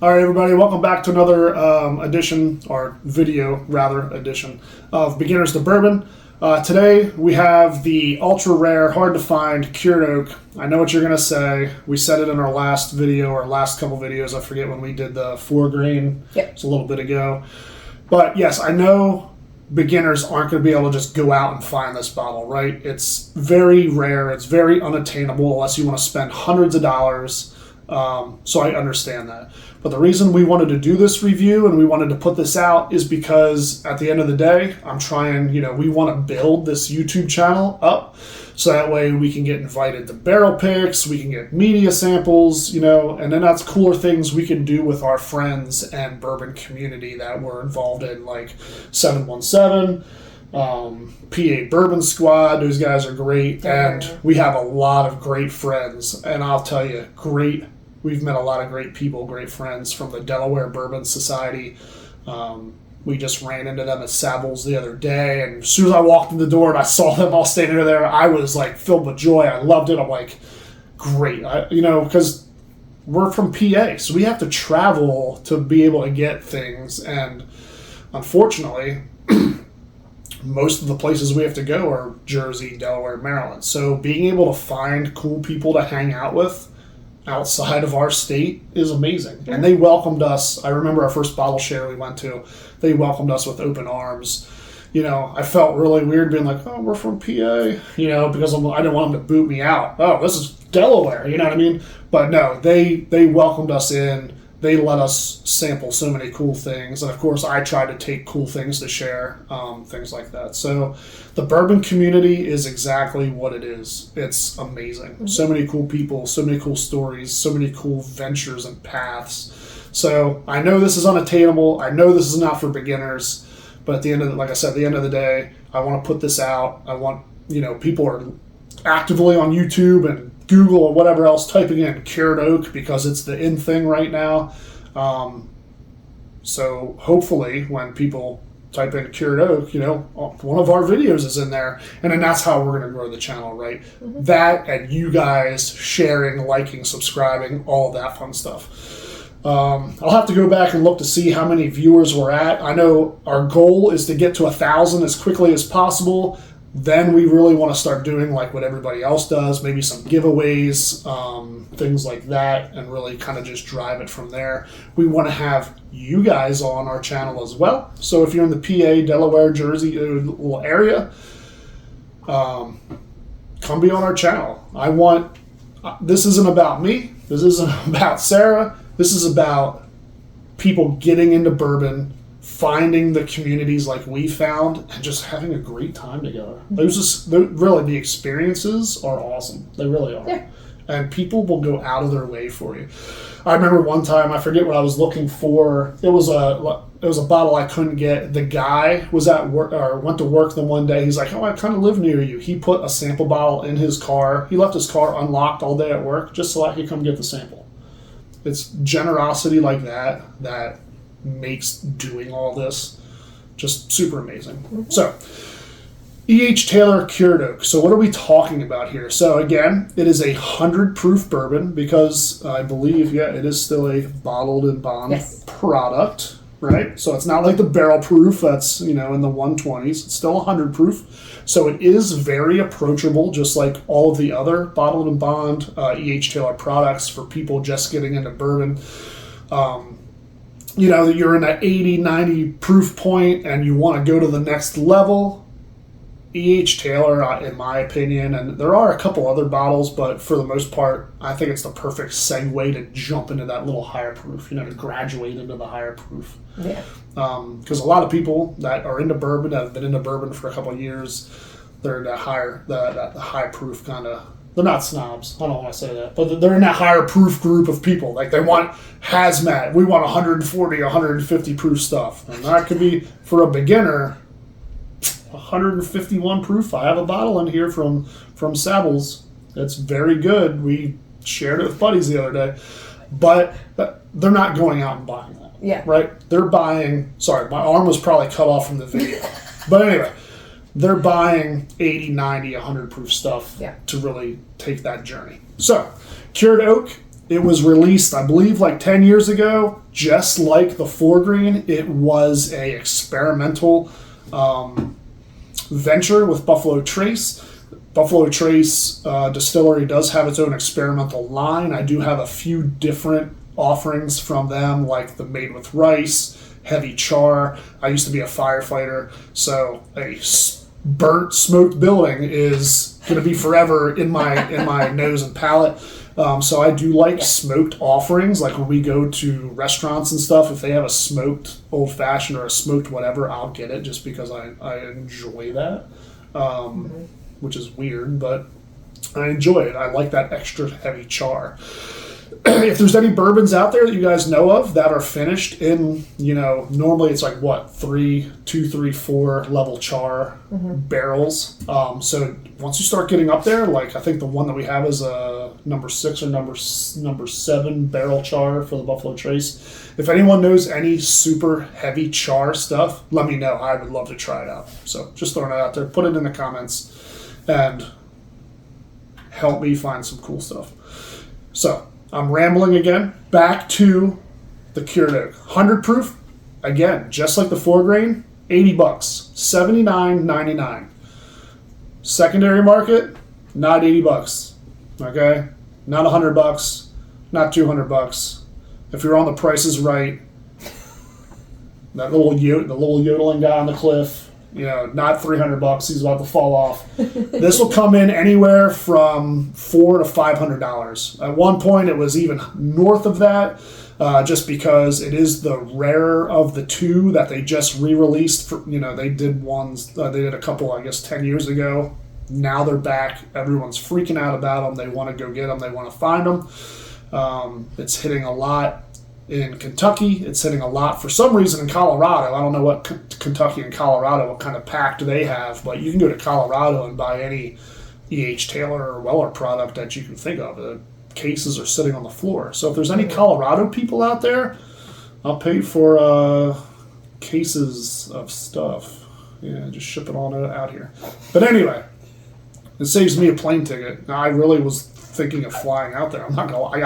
All right, everybody, welcome back to another video edition of Beginners to Bourbon. Today we have the ultra rare, hard to find cured oak. I know what you're going to say. We said it in our last video, or last couple videos. I forget when we did the 4 grain. Yep. It's a little bit ago. But yes, I know beginners aren't going to be able to just go out and find this bottle, right? It's very rare. It's very unattainable unless you want to spend hundreds of dollars. So I understand that. But the reason we wanted to do this review and we wanted to put this out is because at the end of the day, I'm trying, we want to build this YouTube channel up so that way we can get invited to barrel picks, we can get media samples, and then that's cooler things we can do with our friends and bourbon community that we're involved in, like 717, PA Bourbon Squad. Those guys are great, and we have a lot of great friends, and I'll tell you, we've met a lot of great people, great friends from the Delaware Bourbon Society. We just ran into them at Savills the other day, and as soon as I walked in the door and I saw them all standing there, I was like filled with joy. I loved it. I'm like, great, because we're from PA, so we have to travel to be able to get things, and unfortunately, most of the places we have to go are Jersey, Delaware, Maryland. So being able to find cool people to hang out with outside of our state is amazing. And they welcomed us. I remember our first bottle share we went to, they welcomed us with open arms. I felt really weird being like, oh, we're from PA, because I didn't want them to boot me out. Oh, this is Delaware, you know what I mean? But no, they welcomed us in. They let us sample so many cool things. And of course, I try to take cool things to share, things like that. So the bourbon community is exactly what it is. It's amazing. Mm-hmm. So many cool people, so many cool stories, so many cool ventures and paths. So I know this is unattainable. I know this is not for beginners. But at the end of the day, I want to put this out. I want, people are actively on YouTube and Google or whatever else typing in cured oak because it's the in thing right now. So hopefully when people type in cured oak, one of our videos is in there, and then that's how we're going to grow the channel, right? Mm-hmm. That and you guys sharing, liking, subscribing, all of that fun stuff. I'll have to go back and look to see how many viewers we're at. I know our goal is to get to 1,000 as quickly as possible. Then we really want to start doing like what everybody else does, maybe some giveaways, things like that, and really kind of just drive it from there. We want to have you guys on our channel as well. So if you're in the PA, Delaware, Jersey little area, come be on our channel. This isn't about me. This isn't about Sarah. This is about people getting into bourbon, finding the communities like we found, and just having a great time together. Really, the experiences are awesome. They really are. Yeah. And people will go out of their way for you. I remember one time, I forget what I was looking for. It was a bottle I couldn't get. The guy was at work, or went to work the one day. He's like, oh, I kind of live near you. He put a sample bottle in his car. He left his car unlocked all day at work just so I could come get the sample. It's generosity like that makes doing all this just super amazing. Mm-hmm. So, E.H. Taylor Cured Oak. So what are we talking about here? So again, it is a 100 proof bourbon because I believe, it is still a bottled and bond product, right? So it's not like the barrel proof that's, in the 120s. It's still 100 proof. So it is very approachable, just like all of the other bottled and bond E.H. Taylor products for people just getting into bourbon. You're in that 80, 90 proof point and you want to go to the next level. E.H. Taylor, in my opinion, and there are a couple other bottles, but for the most part, I think it's the perfect segue to jump into that little higher proof, to graduate into the higher proof. Yeah. Because a lot of people that are into bourbon, that have been into bourbon for a couple of years, they're in that the high proof kind of. They're not snobs. I don't want to say that. But they're in that higher proof group of people. Like, they want hazmat. We want 140, 150 proof stuff. And that could be, for a beginner, 151 proof. I have a bottle in here from Savills. It's very good. We shared it with buddies the other day. But they're not going out and buying that. Yeah. Right? They're buying... Sorry, my arm was probably cut off from the video. But anyway... They're buying 80, 90, 100 proof stuff to really take that journey. So, Cured Oak It was released, I believe, like 10 years ago. Just like the Foregreen, it was a experimental venture with Buffalo Trace. Buffalo Trace Distillery does have its own experimental line. I do have a few different offerings from them, like the made with rice, heavy char. I used to be a firefighter, so a burnt smoked building is going to be forever in my nose and palate. So I do like smoked offerings. Like when we go to restaurants and stuff, if they have a smoked old fashioned or a smoked whatever, I'll get it just because I enjoy that. Which is weird, but I enjoy it. I like that extra heavy char. If there's any bourbons out there that you guys know of that are finished in, normally it's like what, 2, 3, 4 level char barrels. So once you start getting up there, like I think the one that we have is a number 6 or number 7 barrel char for the Buffalo Trace. If anyone knows any super heavy char stuff, let me know. I would love to try it out. So just throwing it out there. Put it in the comments and help me find some cool stuff. So I'm rambling again. Back to the cured oak. 100 proof, again, just like the Foregrain, $80, $79.99. Secondary market, not $80. Okay, not $100, not $200. If you're on The Price is Right, the little yodeling guy on the cliff, not $300. He's about to fall off. This will come in anywhere from $400 to $500. At one point, it was even north of that, just because it is the rarer of the two that they just re-released. They did ones. They did a couple, I guess, 10 years ago. Now they're back. Everyone's freaking out about them. They want to go get them. They want to find them. It's hitting a lot in Kentucky. It's hitting a lot for some reason in Colorado. I don't know what Kentucky and Colorado, what kind of pact they have, but you can go to Colorado and buy any E.H. Taylor or Weller product that you can think of. The cases are sitting on the floor. So if there's any Colorado people out there, I'll pay for cases of stuff. Yeah, just ship it on out here. But anyway, it saves me a plane ticket. Now, I really was thinking of flying out there. I'm not gonna lie. I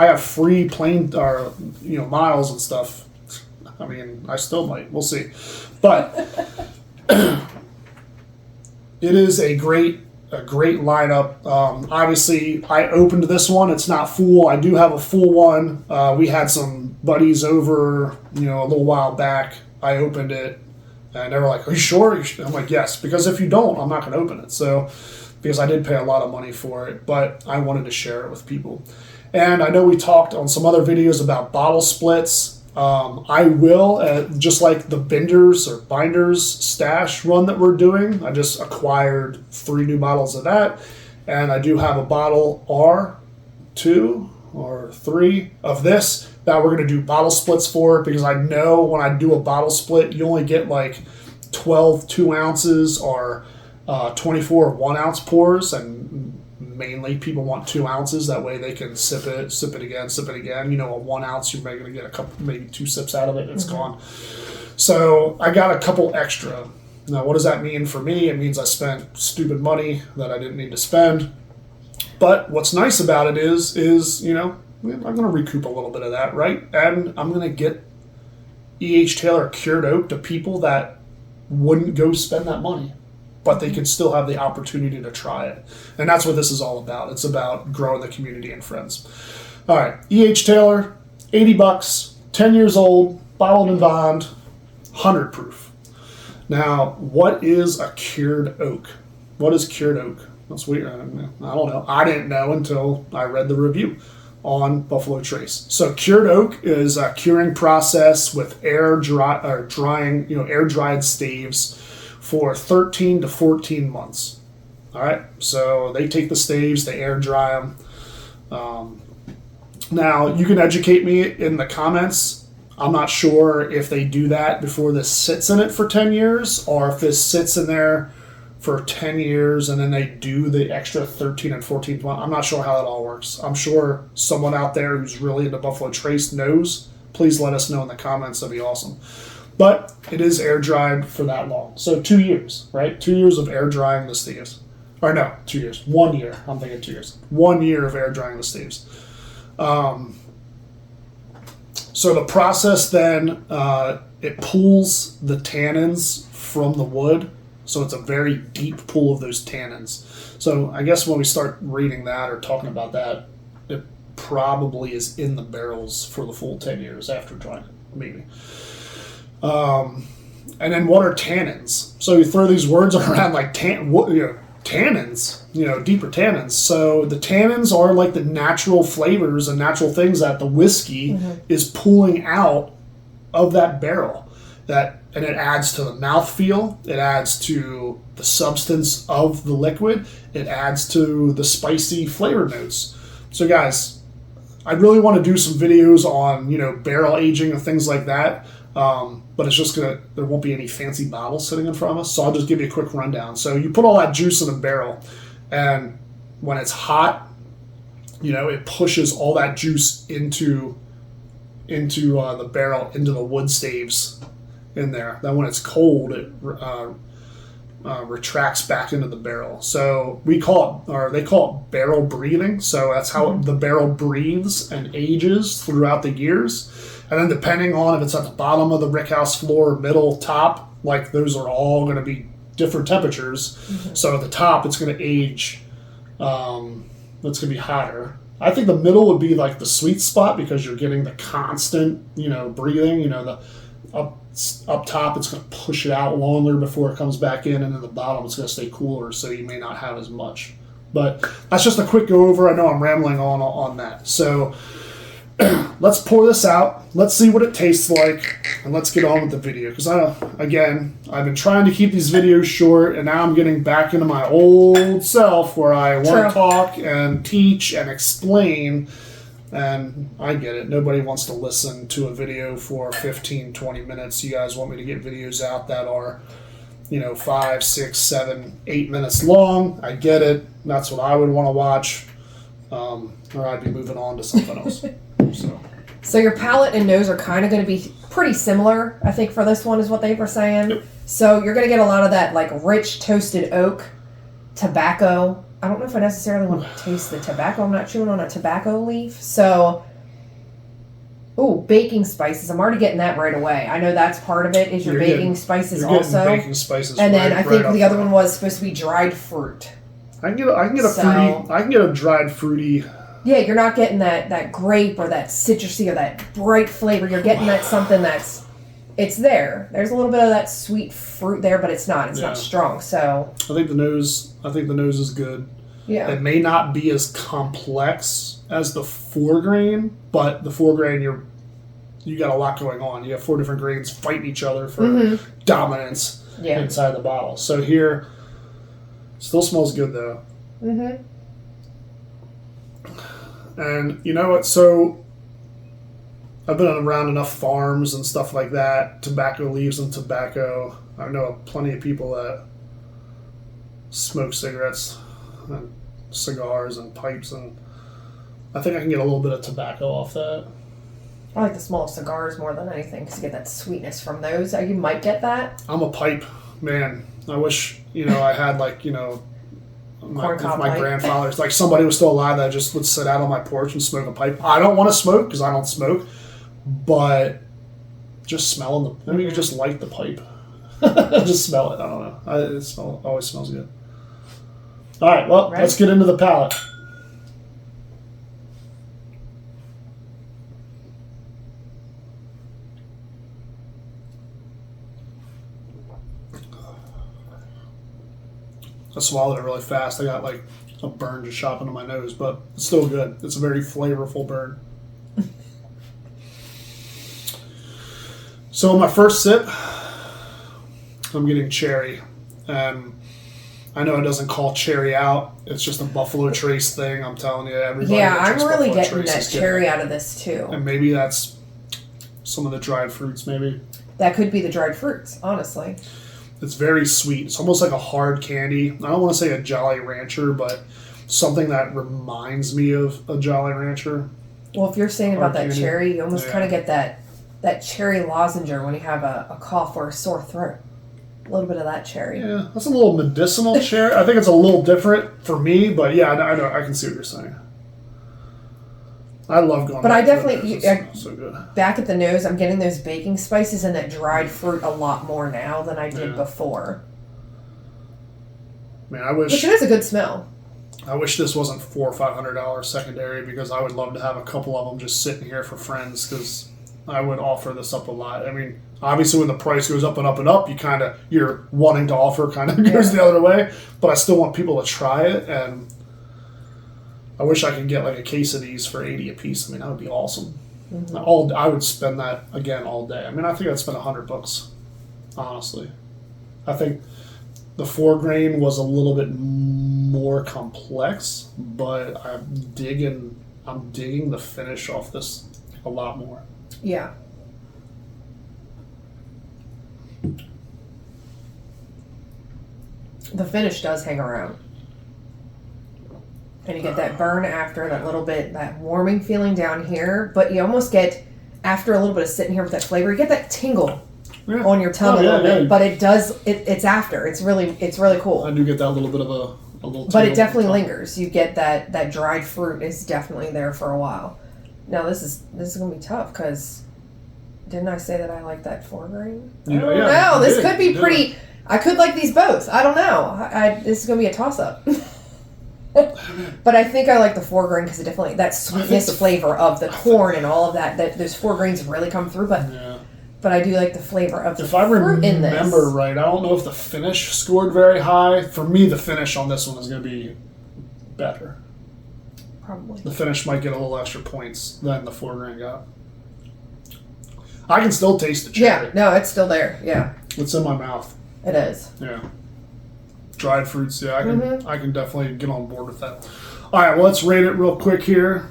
have free plane or miles and stuff. I mean, I still might. We'll see. But it is a great lineup. Obviously, I opened this one. It's not full. I do have a full one. We had some buddies over, a little while back. I opened it, and they were like, "Are you sure?" I'm like, "Yes," because if you don't, I'm not going to open it. So, because I did pay a lot of money for it, but I wanted to share it with people. And I know we talked on some other videos about bottle splits. I will, just like the binders stash run that we're doing, I just acquired 3 new bottles of that. And I do have a bottle R2 or 3 of this that we're going to do bottle splits for, because I know when I do a bottle split, you only get like 12 2 ounces or 24 1 ounce pours, and mainly people want 2 ounces. That way they can sip it again. A 1 ounce, you're going to get a couple, maybe 2 sips out of it, and it's gone. So I got a couple extra. Now, what does that mean for me? It means I spent stupid money that I didn't need to spend. But what's nice about it is I'm going to recoup a little bit of that, right? And I'm going to get E.H. Taylor cured oak to people that wouldn't go spend that money, but they can still have the opportunity to try it. And that's what this is all about. It's about growing the community and friends. All right, E.H. Taylor, $80, 10 years old, bottled and bond, 100 proof. Now, what is a cured oak? What is cured oak? That's weird. I don't know. I didn't know until I read the review on Buffalo Trace. So cured oak is a curing process with air dried staves for 13 to 14 months. All right. So they take the staves, they air dry them. Now you can educate me in the comments. I'm not sure if they do that before this sits in it for 10 years, or if this sits in there for 10 years and then they do the extra 13 and 14 months. I'm not sure how that all works. I'm sure someone out there who's really into Buffalo Trace knows. Please let us know in the comments. That'd be awesome. But it is air dried for that long. So 2 years, right? 2 years of air drying the staves. Or no, 2 years. 1 year. I'm thinking 2 years. 1 year of air drying the staves. So the process then, it pulls the tannins from the wood. So it's a very deep pull of those tannins. So I guess when we start reading that or talking about that, it probably is in the barrels for the full 10 years after drying it, maybe. And then what are tannins? So you throw these words around like tannins, deeper tannins. So the tannins are like the natural flavors and natural things that the whiskey is pulling out of that barrel. And it adds to the mouthfeel, it adds to the substance of the liquid, it adds to the spicy flavor notes. So guys, I really want to do some videos on, barrel aging and things like that. But it's just there won't be any fancy bottles sitting in front of us. So I'll just give you a quick rundown. So you put all that juice in a barrel, and when it's hot, it pushes all that juice into the barrel, into the wood staves in there. Then when it's cold, it retracts back into the barrel. So they call it barrel breathing. So that's how the barrel breathes and ages throughout the years. And then depending on if it's at the bottom of the rickhouse floor, middle, top, like those are all going to be different temperatures. So at the top, it's going to age, it's going to be hotter. I think the middle would be like the sweet spot because you're getting the constant, breathing, the up top, it's going to push it out longer before it comes back in, and then the bottom, it's going to stay cooler, so you may not have as much. But that's just a quick go over. I know I'm rambling on that. So let's pour this out. Let's see what it tastes like, and let's get on with the video. Because I've been trying to keep these videos short, and now I'm getting back into my old self where I want to talk and teach and explain. And I get it. Nobody wants to listen to a video for 15, 20 minutes. You guys want me to get videos out that are, 5, 6, 7, 8 minutes long. I get it. That's what I would want to watch. Or I'd be moving on to something else. So your palate and nose are kind of going to be pretty similar, I think, for this one is what they were saying. Yep. So you're going to get a lot of that like rich toasted oak, tobacco. I don't know if I necessarily want to taste the tobacco. I'm not chewing on a tobacco leaf. So, baking spices. I'm already getting that right away. I know that's part of it, is your baking spices also. Baking spices. And then I think the other one was supposed to be dried fruit. I can get a dried fruity. Yeah, you're not getting that grape or that citrusy or that bright flavor. You're getting that something it's there. There's a little bit of that sweet fruit there, but it's not strong. So I think the nose is good. Yeah. It may not be as complex as the 4-grain, but the 4-grain you got a lot going on. You have 4 different grains fighting each other for dominance inside the bottle. So here, still smells good though. And you know what? So I've been around enough farms and stuff like that, tobacco leaves and tobacco. I know plenty of people that smoke cigarettes and cigars and pipes, and I think I can get a little bit of tobacco off that. I like the smell of cigars more than anything because you get that sweetness from those. You might get that. I'm a pipe man. I wish, I had my grandfather's, like somebody was still alive that just would sit out on my porch and smoke a pipe. I don't want to smoke because I don't smoke, but just smelling you just light the pipe. Just smell it. I don't know. It always smells good. All right, well, let's get into the palate. I swallowed it really fast. I got like a burn just shot into my nose, but it's still good. It's a very flavorful burn. So my first sip, I'm getting cherry. I know it doesn't call cherry out. It's just a Buffalo Trace thing. I'm telling you, everybody. Yeah, I'm really getting that cherry out of this too. And maybe that's some of the dried fruits, maybe. That could be the dried fruits, honestly. It's very sweet. It's almost like a hard candy. I don't want to say a Jolly Rancher, but something that reminds me of a Jolly Rancher. Well, if you're saying about that cherry, you almost kind of get that cherry lozenger when you have a cough or a sore throat. A little bit of that cherry. Yeah, that's a little medicinal cherry. I think it's a little different for me, but yeah, I know. I can see what you're saying. I love going. But back I to the definitely nose. It's so good. Back at the nose, I'm getting those baking spices and that dried fruit a lot more now than I did before. Man, I wish. Which it is a good smell. I wish this wasn't $400 or $500 secondary, because I would love to have a couple of them just sitting here for friends, because I would offer this up a lot. I mean, obviously when the price goes up and up and up, you're wanting to offer kind of goes the other way, but I still want people to try it, and I wish I could get like a case of these for $80 a piece. I mean, that would be awesome. Mm-hmm. I would spend that again all day. I mean, I think I'd spend $100, honestly. I think the 4 grain was a little bit more complex, but I'm digging the finish off this a lot more. Yeah. The finish does hang around. And you get that burn after, that little bit, that warming feeling down here, but you almost get, after a little bit of sitting here with that flavor, you get that tingle on your tongue a little bit, but it's after. It's really cool. I do get that little bit of a little. But it definitely lingers. You get that dried fruit is definitely there for a while. Now this is gonna be tough, because didn't I say that I like that 4 grain? I don't know. This could be pretty. I could like these both. I don't know. This is gonna be a toss up. But I think I like the 4 grain because it definitely, that sweetness flavor of the corn and all of that those 4 grains really come through. But I do like the flavor of the fruit in this. If I remember right, I don't know if the finish scored very high. For me, the finish on this one is going to be better. Probably. The finish might get a little extra points than the 4 grain got. I can still taste the cherry. Yeah, no, it's still there. Yeah. It's in my mouth. It is. Yeah. Dried fruits, yeah, I can definitely get on board with that. All right, well, let's rate it real quick here.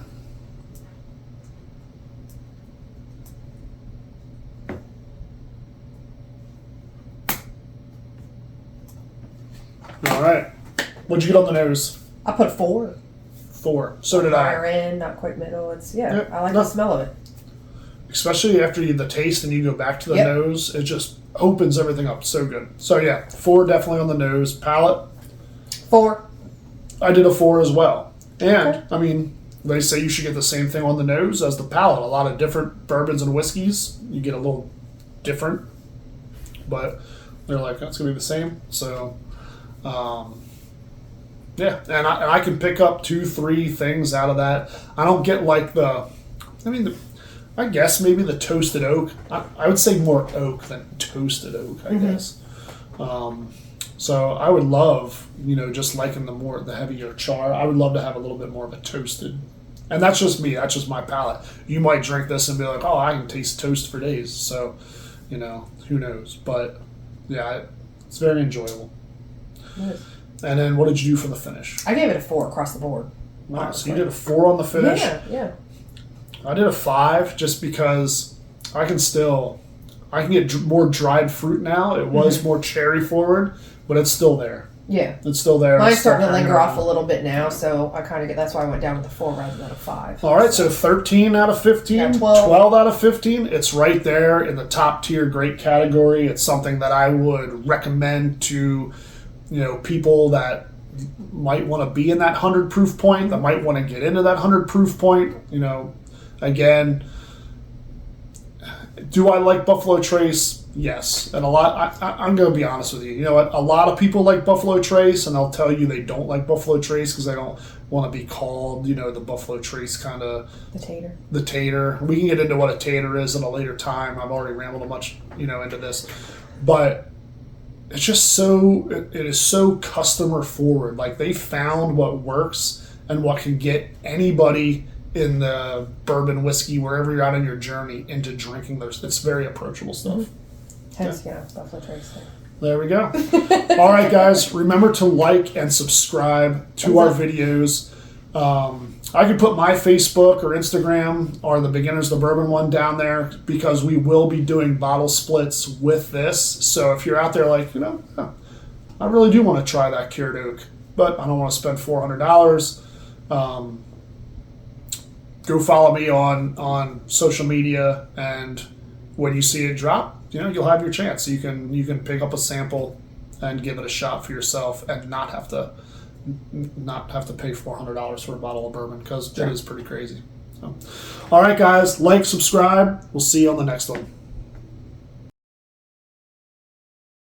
All right. What'd you get on the nose? I put 4. 4. So did I. Higher end, not quite middle. I like the smell of it. Especially after the taste and you go back to the nose, it just opens everything up so good. So yeah, 4 definitely on the nose. Palate? 4. I did a 4 as well. And, I mean, they say you should get the same thing on the nose as the palate. A lot of different bourbons and whiskeys, you get a little different. But they're like, that's going to be the same. So, yeah. And I can pick up 2-3 things out of that. I don't get like I guess maybe the toasted oak. I would say more oak than toasted oak, I guess. So I would love, just liking the heavier char, I would love to have a little bit more of a toasted. And that's just me. That's just my palate. You might drink this and be like, oh, I can taste toast for days. So, who knows. But, yeah, it's very enjoyable. Nice. And then what did you do for the finish? I gave it a 4 across the board. Wow, so you did a 4 on the finish? Yeah. I did a 5 just because I can get more dried fruit now. It was more cherry forward, but it's still there. Yeah. It's still there. Mine's starting to linger off a little bit now, so I kind of that's why I went down with a 4 rather than a 5. All right, so 13 out of 15, yeah, 12 out of 15. It's right there in the top tier great category. It's something that I would recommend to, people that might want to be in that 100 proof point, that might want to get into that 100 proof point. Again, do I like Buffalo Trace? Yes. And I'm going to be honest with you. You know what? A lot of people like Buffalo Trace, and they'll tell you they don't like Buffalo Trace because they don't want to be called, the Buffalo Trace kind of... The tater. We can get into what a tater is at a later time. I've already rambled much, into this. But it's just it is so customer forward. Like, they found what works and what can get anybody in the bourbon whiskey, wherever you're out on your journey, into drinking those. It's very approachable stuff. Buffalo Trace. There we go. All right, guys, remember to like and subscribe to our videos. I could put my Facebook or Instagram or the Beginners the Bourbon one down there, because we will be doing bottle splits with this. So if you're out there like, I really do want to try that cured oak, but I don't want to spend $400. Go follow me on social media, and when you see it drop, you'll have your chance. You can pick up a sample and give it a shot for yourself, and not have to pay $400 for a bottle of bourbon, because it is pretty crazy. So, all right, guys, like, subscribe. We'll see you on the next one.